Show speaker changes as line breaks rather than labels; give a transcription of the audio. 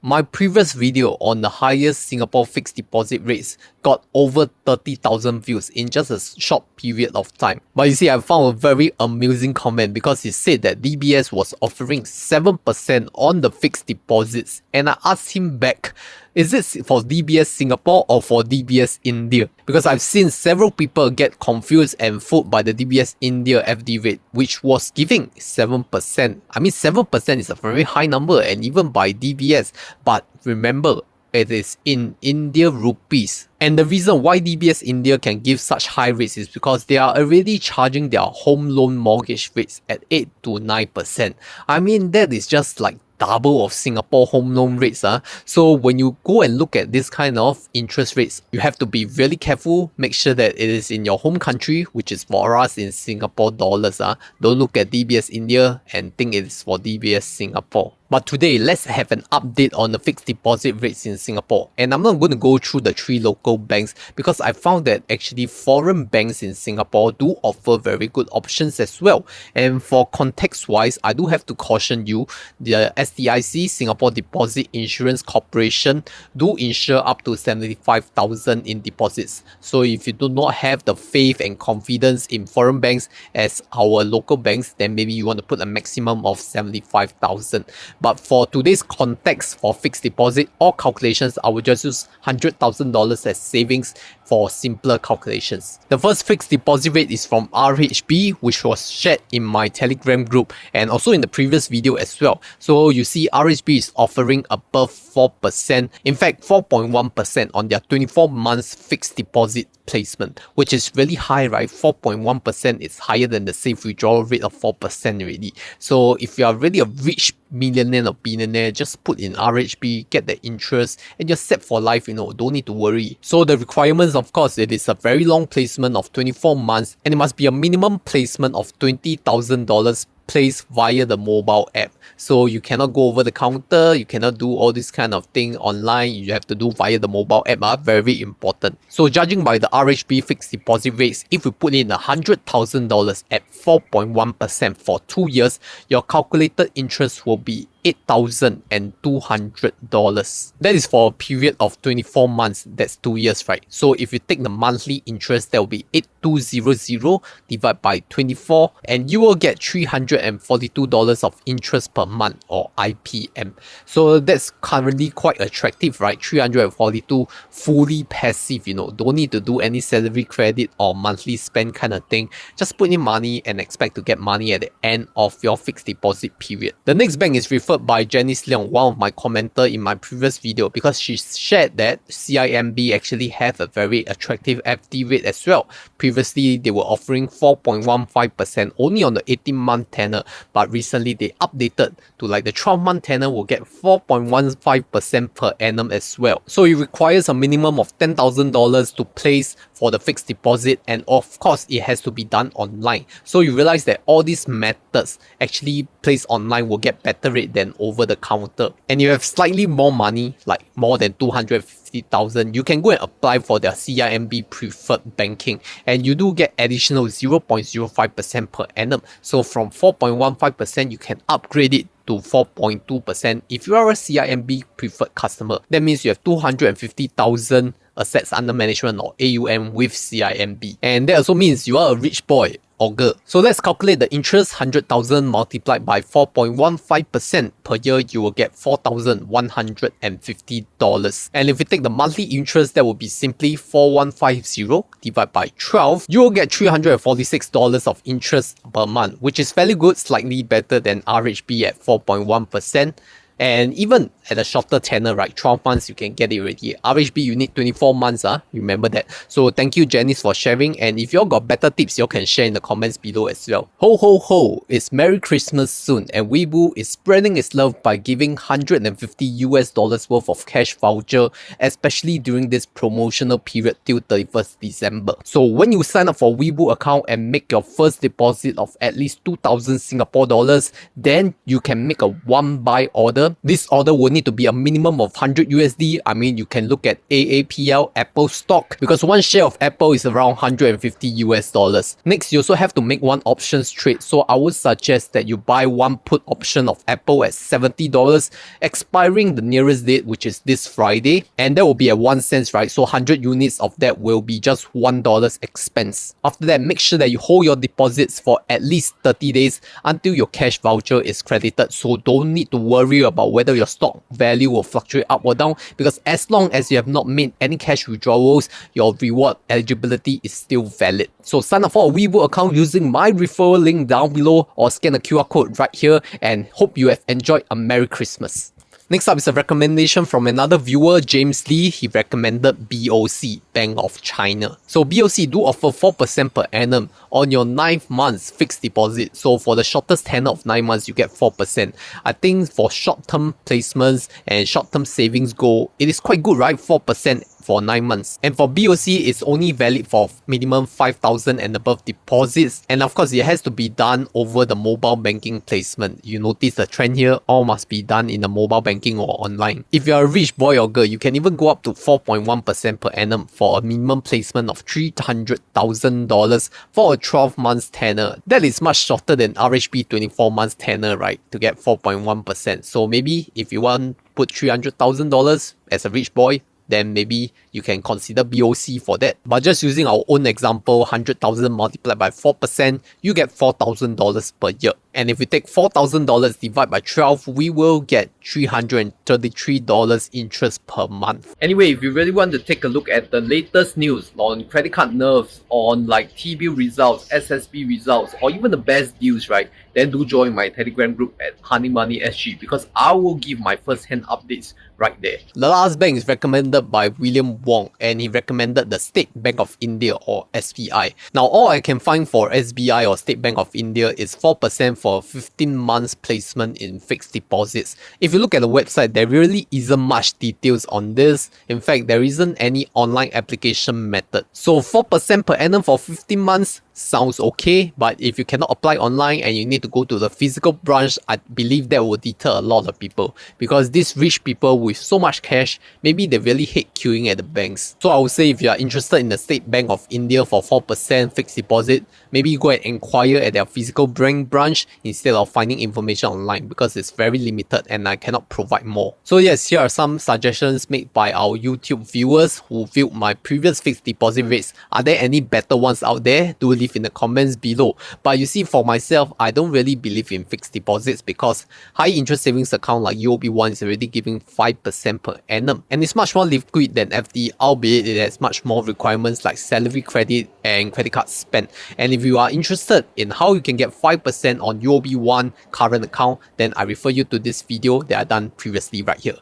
My previous video on the highest Singapore fixed deposit rates got over 30,000 views in just a short period of time. But you see, I found a very amusing comment because he said that DBS was offering 7% on the fixed deposits, and I asked him back, is it for DBS Singapore or for DBS India? Because I've seen several people get confused and fooled by the DBS India FD rate, which was giving 7%. I mean, 7% is a very high number, and even by DBS. But remember, it is in India rupees. And the reason why DBS India can give such high rates is because they are already charging their home loan mortgage rates at 8 to 9%. I mean, that is just like double of Singapore home loan rates. So when you go and look at this kind of interest rates, you have to be really careful. Make sure that it is in your home country, which is for us in Singapore dollars. Don't look at DBS India and think it is for DBS Singapore. But today, let's have an update on the fixed deposit rates in Singapore. And I'm not going to go through the 3 local banks because I found that actually foreign banks in Singapore do offer very good options as well. And for context wise, I do have to caution you, the SDIC, Singapore Deposit Insurance Corporation, do insure up to 75,000 in deposits. So if you do not have the faith and confidence in foreign banks as our local banks, then maybe you want to put a maximum of 75,000. But for today's context for fixed deposit or calculations, I will just use $100,000 as savings for simpler calculations. The first fixed deposit rate is from RHB, which was shared in my Telegram group and also in the previous video as well. So you see RHB is offering above 4%, in fact 4.1% on their 24 months fixed deposit placement, which is really high, right? 4.1% is higher than the safe withdrawal rate of 4% already. So if you are really a rich millionaire or billionaire, just put in RHB, get the interest, and you're set for life, don't need to worry. So the requirements, of course, it is a very long placement of 24 months, and it must be a minimum placement of $20,000 placed via the mobile app. So you cannot go over the counter, you cannot do all this kind of thing online, you have to do via the mobile app. Very important. So judging by the RHB fixed deposit rates, if we put in $100,000 at 4.1% for 2 years, your calculated interest will be $8,200. That is for a period of 24 months, that's 2 years, right? So if you take the monthly interest, that will be 8,200 divided by 24, and you will get $342 of interest per month, or IPM. So that's currently quite attractive, right? 342 fully passive, don't need to do any salary credit or monthly spend kind of thing. Just put in money and expect to get money at the end of your fixed deposit period. The next bank is referred by Janice Leong, one of my commenter in my previous video, because she shared that CIMB actually have a very attractive FD rate as well. Previously, they were offering 4.15% only on the 18-month tenor, but recently they updated to like the 12-month tenor will get 4.15% per annum as well. So it requires a minimum of $10,000 to place for the fixed deposit, and of course it has to be done online. So you realize that all these methods actually placed online will get better rate than over the counter. And you have slightly more money, like more than 250,000, you can go and apply for their CIMB preferred banking, and you do get additional 0.05% per annum. So from 4.15%, you can upgrade it to 4.2% if you are a CIMB preferred customer. That means you have 250,000 assets under management, or AUM, with CIMB, and that also means you are a rich boy or girl. So let's calculate the interest. 100,000 multiplied by 4.15% per year, you will get $4,150. And if we take the monthly interest, that will be simply 4,150 divided by 12. You will get $346 of interest per month, which is fairly good, slightly better than RHB at 4.1%. And even at a shorter tenor, right, 12 months, you can get it already. RHB, you need 24 months, remember that. So thank you, Janice, for sharing. And if you got better tips, you can share in the comments below as well. Ho ho ho, it's Merry Christmas soon, and Weibo is spreading its love by giving $150 worth of cash voucher, especially during this promotional period till 31st December. So when you sign up for Weibo account and make your first deposit of at least 2,000 Singapore dollars, then you can make a one buy order order. This order will need to be a minimum of 100 USD. I mean, you can look at AAPL, Apple stock, because one share of Apple is around 150 US dollars. Next, you also have to make one options trade. So I would suggest that you buy one put option of Apple at $70, expiring the nearest date, which is this Friday. And that will be at 1 cent, right? So 100 units of that will be just $1 expense. After that, make sure that you hold your deposits for at least 30 days until your cash voucher is credited. So don't need to worry about whether your stock value will fluctuate up or down, because as long as you have not made any cash withdrawals, your reward eligibility is still valid. So sign up for a Weibo account using my referral link down below or scan the QR code right here, and hope you have enjoyed a Merry Christmas. Next up is a recommendation from another viewer, James Lee. He recommended BOC, Bank of China. So BOC do offer 4% per annum on your 9 months fixed deposit. So for the shortest tenor of 9 months, you get 4%. I think for short-term placements and short-term savings goal, it is quite good, right? 4% for 9 months. And for BOC, it's only valid for minimum 5,000 and above deposits. And of course, it has to be done over the mobile banking placement. You notice the trend here, all must be done in the mobile banking or online. If you're a rich boy or girl, you can even go up to 4.1% per annum for a minimum placement of $300,000 for a 12 months tenor. That is much shorter than RHB 24 months tenor, right? To get 4.1%. So maybe if you want to put $300,000 as a rich boy, then maybe you can consider BOC for that. But just using our own example, 100,000 multiplied by 4%, you get $4,000 per year. And if we take $4,000 divided by 12, we will get $333 interest per month. Anyway, if you really want to take a look at the latest news on credit card nerves, on like T-bill results, SSB results, or even the best deals, right? Then do join my Telegram group at Honey Money SG, because I will give my first-hand updates right there. The last bank is recommended by William Wong, and he recommended the State Bank of India, or SBI. Now, all I can find for SBI or State Bank of India is 4% for 15 months placement in fixed deposits. If you look at the website, there really isn't much details on this. In fact, there isn't any online application method. So 4% per annum for 15 months sounds okay, but if you cannot apply online and you need to go to the physical branch, I believe that will deter a lot of people, because these rich people with so much cash, maybe they really hate queuing at the banks. So I would say if you are interested in the State Bank of India for 4% fixed deposit, maybe go and inquire at their physical bank branch instead of finding information online, because it's very limited and I cannot provide more. So yes, here are some suggestions made by our YouTube viewers who viewed my previous fixed deposit rates. Are there any better ones out there? Do leave in the comments below. But you see, for myself, I don't really believe in fixed deposits, because high interest savings account like UOB1 is already giving 5% per annum, and it's much more liquid than FD, albeit it has much more requirements like salary credit and credit card spend. And if you are interested in how you can get 5% on UOB1 current account, then I refer you to this video that I done previously right here.